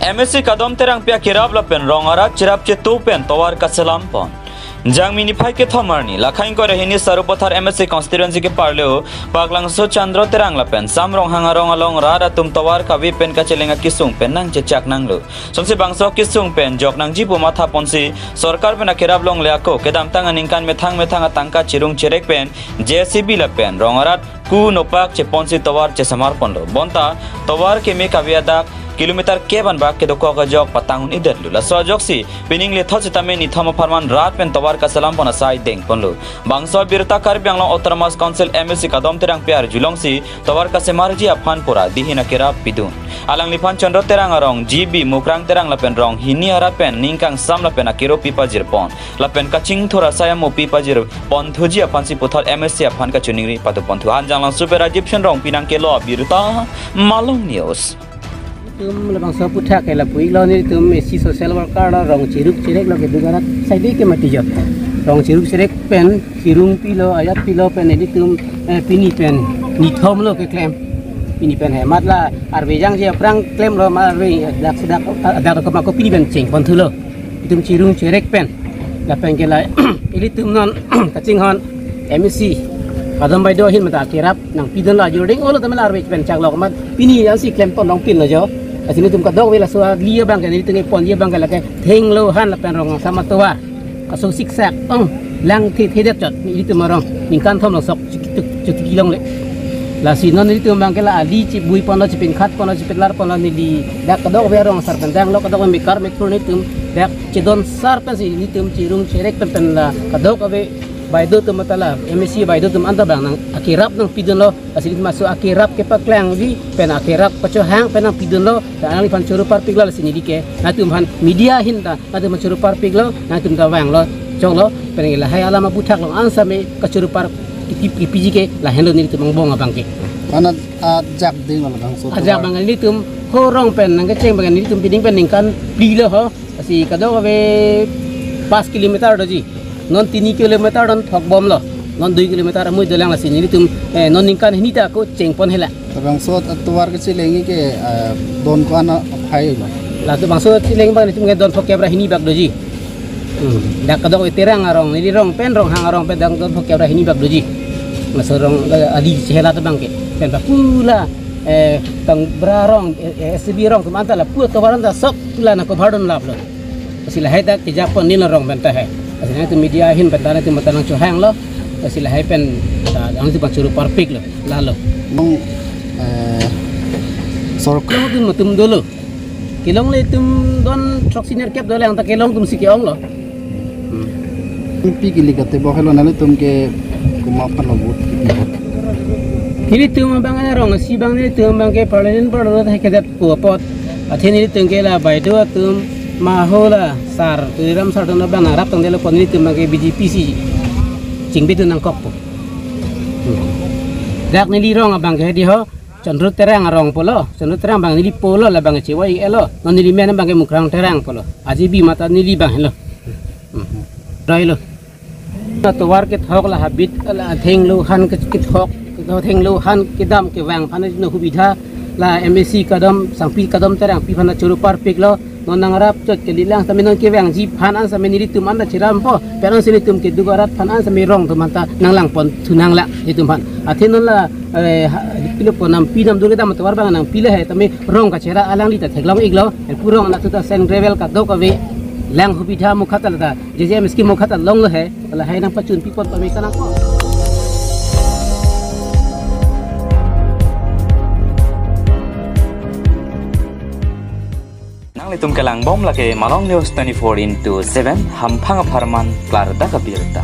MSC kadom terang pia kirab lapen rongarat cirap cetu pen tawar kaselampon. Jang mini phai ke thomarni lakhain ko rehini sarupathar MSC constituency ke parleo paklang so chandro terang lapen samrong hangarong along rara tum tawar kawi pen ka celenga kisung pen nang cecak nang lo somse bangso kisung pen jok nang jibu matha ponsi sarkar pen kirab long leako kedam tangan ingkan methang atangka cirung cerek pen JCB lapen rongarat ku nopak ce ponsi tawar ce samarpon lo bonta tawar ke me kawiadak kilometer keban bak ke doko ka jok patangun idet lu la so jok si pining le thos tame ni thama farman rat pen tawar ka salam pona sai deng ponlu bangso birta kar byang long autonomous council MSC kadom terang piar julong si tawar ka semarji aphan pura dihina kira pidun alang lipan chandro terang arong GB mukrang terang lapen rong hini ara pen ningkang sam lapen akiro pipa jirpon lapen kaching thora saya mo pipa jir pon thuji aphan si puthal MSC aphan ka chuningri patu pon thu anjang lang super egyptian rong pinang ke lo birta malong news tum lebang so puthak ke la pui lo ni tum si social worker lo rong ciruk cirek lo ke dugarat sai de ke mati jot rong ciruk cirek pen cirung pilo ayat pilo pen ni tum pini pen ni thom lo ke klem pini pen hemat la arbe jang je prang klem lo ma arbe dak sedak ada ko ma ko pini ben cing pon thu lo tum cirung cirek pen la pen ke la ili tum non kaching hon MSC kadam bai do hin mata kirap nang pidon la jording olo tamel arbe pen chak lo ma pini yang si klem ton long pin lo jo asini tum kadok wela so lia bang ke ni tenge pon lia bang ke la ke theng lo han la pen rong sama towa kaso siksak lang thi thi det jot ni tum rong ning kan thom lo sok chuk kilong le la sinon ni tum bang ke la ali chi bui pon lo chi pin khat pon lo chi pin lar pon lo ni li dak kadok we rong sar pendang lo kadok me kar me tur ni tum dak chi don sar pen si ni tum chi rung cherek pen la kadok ave Baido tu matala MSC baido tu anta bang nang akirap nang pidon lo asili masuk akirap ke paklang di pen akirap pacho hang pen nang pidon lo dan ali pan churu par pigla sini dike na tu han media hinta na tu churu par piglo na tu da wang lo chong lo pen la hai alama buthak lo ansa me ka churu par piji ke la helo ni tu bong abang ke ana ajak ding lo bang so ajak bang ni tu horong pen nang ke ceng bang ni tu piding pen ning kan pilo ho asi kado ave 5 kilometer doji non 3 kilometer don thok bom lo non 2 kilometer mui dolang la sini tum non ningkan hini ta ko cengpon hela bang so atuar ke cilengi ke don ko ana phai lo la tu bang so cileng bang tum don phok kebra hini bak doji dak kadok terang arong ni rong pen rong hang arong pen dang don phok kebra hini bak doji masorong adi hela ta bang ke pen ba pula tang brarong SB rong tum antala pu to baran ta sok pula na ko bhadon lap lo sila hai ta ke japon ni rong ben ta hai asina tu media hin pentana tu matanang chuhang lo sila hai pen ang tu bangchuru parpik lo lalo mong sorok tu matum dulu kilong le tum don troxiner kep dole ang ta kilong tum sikiong lo pi kili kate bokhelo nale tum ke kumapan lo but kili tum bang rong si bang ni tum bang ke parlen parlo ta ke dat ko pot athini tum ke la baido tum mahola sar tiram sar dona bang arap tang delo poni tum ke BGPC cingbe tu nang kop dak ni rong abang ke di ho chandru terang rong polo chandru terang bang ni polo la bang cewai elo non ni men bang ke mukrang terang polo aji bi mata ni bang lo rai lo to war ke thok la habit la theng lo han ke thok to theng lo han ke dam ke wang phan no hubidha la MSC kadam sangpi kadam terang pi phana churu par pik lo non nangarap chot ke lilang sami non ke wang ji phanan sami ni tum anda chiram po peron sini tum ke dugarat phanan sami rong tum anta nanglang pon thunang la itum phan athinon la pilo ponam pinam duge dam tawar bang nang pile hai tame rong ka chera alang li ta theklang iglo purong na tuta sen gravel ka do ka ve lang hubidha mukhatal ta JJM scheme mukhatal long lo hai la hai nang pachun pipot pami kana ko Litum kelang bom lagi Malong News 24/7 hampang aparman klar da kabirta.